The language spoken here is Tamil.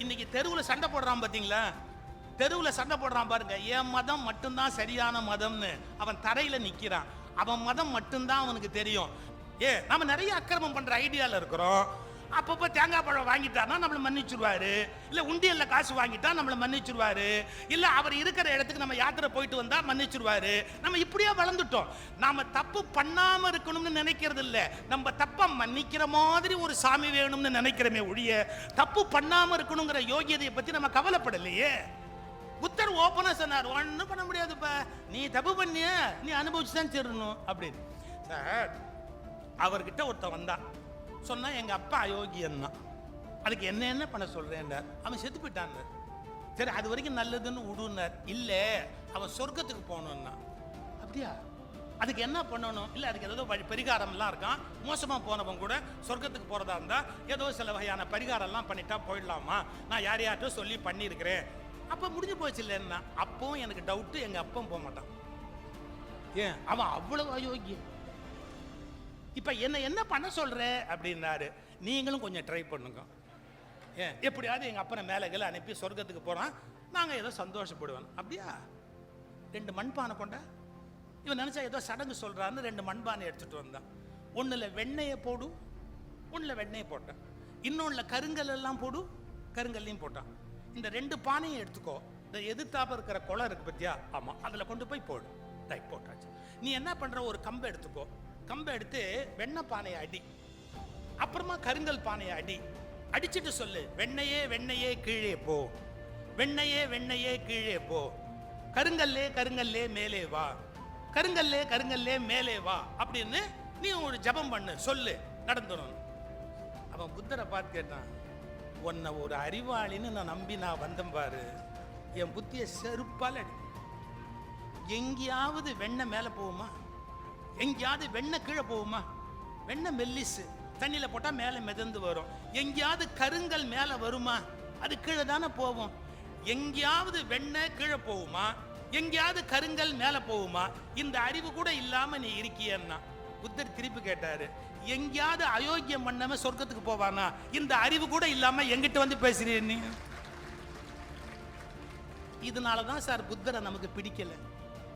இன்னைக்கு தெருவில் சண்டை போடுறான் பார்த்தீங்களா? தெருவில் சண்டை போடுறான் பாருங்க. என் மதம் மட்டும்தான் சரியான மதம்னு அவன் தரையில நிற்கிறான். அவன் மதம் மட்டும்தான் அவனுக்கு தெரியும். நம்ம நிறைய அக்கிரமம் பண்ற ஐடியால இருக்கிறோம். அப்பப்போ தேங்காய் பழம் வாங்கிட்டாருன்னா நம்மளை மன்னிச்சிருவாரு, இல்லை உண்டியல்ல காசு வாங்கிட்டா நம்மளை மன்னிச்சிருவாரு, இல்லை அவர் இருக்கிற இடத்துக்கு நம்ம யாத்திரை போயிட்டு வந்தா மன்னிச்சிருவாரு. நம்ம இப்படியே வளர்ந்துட்டோம். நாம தப்பு பண்ணாம இருக்கணும்னு நினைக்கிறது இல்லை, நம்ம தப்பை மன்னிக்கிற மாதிரி ஒரு சாமி வேணும்னு நினைக்கிறோமே ஒழிய தப்பு பண்ணாம இருக்கணுங்கிற யோகியதையை பத்தி நம்ம கவலைப்படலையே. புத்தர் ஓப்பனா சொன்னார், ஒன்றும் பண்ண முடியாதுப்பா, நீ தப்பு பண்ணிய நீ அனுபவிச்சுதான் தீரணும் அப்படின்னு. சார், அவர்கிட்ட ஒருத்தன் வந்தான், சொன்னா எங்க அப்பா அயோக்கியன்னா, அதுக்கு என்ன பண்ண சொல்றேன்னார். அவன் செத்து போயிட்டான். சரி, அது வரைக்கும் நல்லதுன்னு விடுனார். இல்லை, அவன் சொர்க்கத்துக்கு போகணும்னா. அப்படியா? அதுக்கு என்ன பண்ணணும்? இல்லை, அதுக்கு ஏதோ பரிகாரம்லாம் இருக்கான். மோசமாக போனவன் கூட சொர்க்கத்துக்கு போகிறதா இருந்தால் ஏதோ சில வகையான பரிகாரம்லாம் பண்ணிட்டா போயிடலாமா, நான் யாரையாட்டும் சொல்லி பண்ணியிருக்கிறேன். அப்போ முடிஞ்சு போச்சு இல்லைன்னா. அப்பவும் எனக்கு டவுட்டு, எங்கள் அப்பவும் போக மாட்டான். ஏன்? அவன் அவ்வளவு அயோக்கியம். இப்போ என்ன பண்ண சொல்கிற அப்படின்னாரு. நீங்களும் கொஞ்சம் ட்ரை பண்ணுங்க. ஏன், எப்படியாவது எங்கள் அப்பனை மேலே அனுப்பி சொர்க்கத்துக்கு போகிறான், நாங்கள் ஏதோ சந்தோஷப்படுவோம். அப்படியா? 2 மண்பானை கொண்ட. இவன் நினச்சா ஏதோ சடங்கு சொல்கிறான்னு 2 மண்பானை எடுத்துகிட்டு வந்தான். ஒன்றில் வெண்ணெயை போடு, ஒன்றில் வெண்ணெயை போட்டான். இன்னொன்றில் கருங்கல் எல்லாம் போடு, கருங்கல்லையும் போட்டான். இந்த 2 பானையும் எடுத்துக்கோ, இந்த எதிர்த்தாப்ப இருக்கிற குளம் இருக்கு பத்தியா, ஆமாம், அதில் கொண்டு போய் போடு. ரைட், போட்டாச்சு. நீ என்ன பண்ணுற, ஒரு கம்பை எடுத்துக்கோ, கம்பை எடுத்து வெண்ணெய் பானையை அடி, அப்புறமா கருங்கல் பானையை அடி. அடிச்சுட்டு சொல்லு, வெண்ணையே வெண்ணையே கீழே போ, வெண்ணையே வெண்ணையே கீழே போ, கருங்கல்லே கருங்கல்லே மேலே வா, கருங்கல்லே கருங்கல்லே மேலே வா அப்படின்னு நீ ஒரு ஜபம் பண்ணு, சொல்லு, நடந்துடும். அவன் புத்தரை பார்த்து கேட்டான், உன்னை ஒரு அறிவாளின்னு நான் நம்பி நான் வந்தேன் பாரு, என் புத்தியை செருப்பால் அடி. எங்கேயாவது வெண்ணெய் மேலே போகுமா? எங்கேயாவது வெண்ணெய் கீழே போகுமா? வெண்ணெய் மெல்லிசு, தண்ணியில் போட்டால் மேலே மிதந்து வரும். எங்கேயாவது கருங்கல் மேலே வருமா? அது கீழே தானே போகும். எங்கேயாவது வெண்ணெய் கீழே போகுமா? எங்கேயாவது கருங்கல் மேலே போகுமா? இந்த அறிவு கூட இல்லாமல் நீ இருக்கியன்னா. புத்தர் திருப்பி கேட்டாரு, எங்கேயாவது அயோக்கியம் பண்ணாம சொர்க்கத்துக்கு போவானா? இந்த அறிவு கூட இல்லாம எங்கிட்ட வந்து பேசுறீ நீ? இதனாலதான் சார் புத்தரை நமக்கு பிடிக்கல.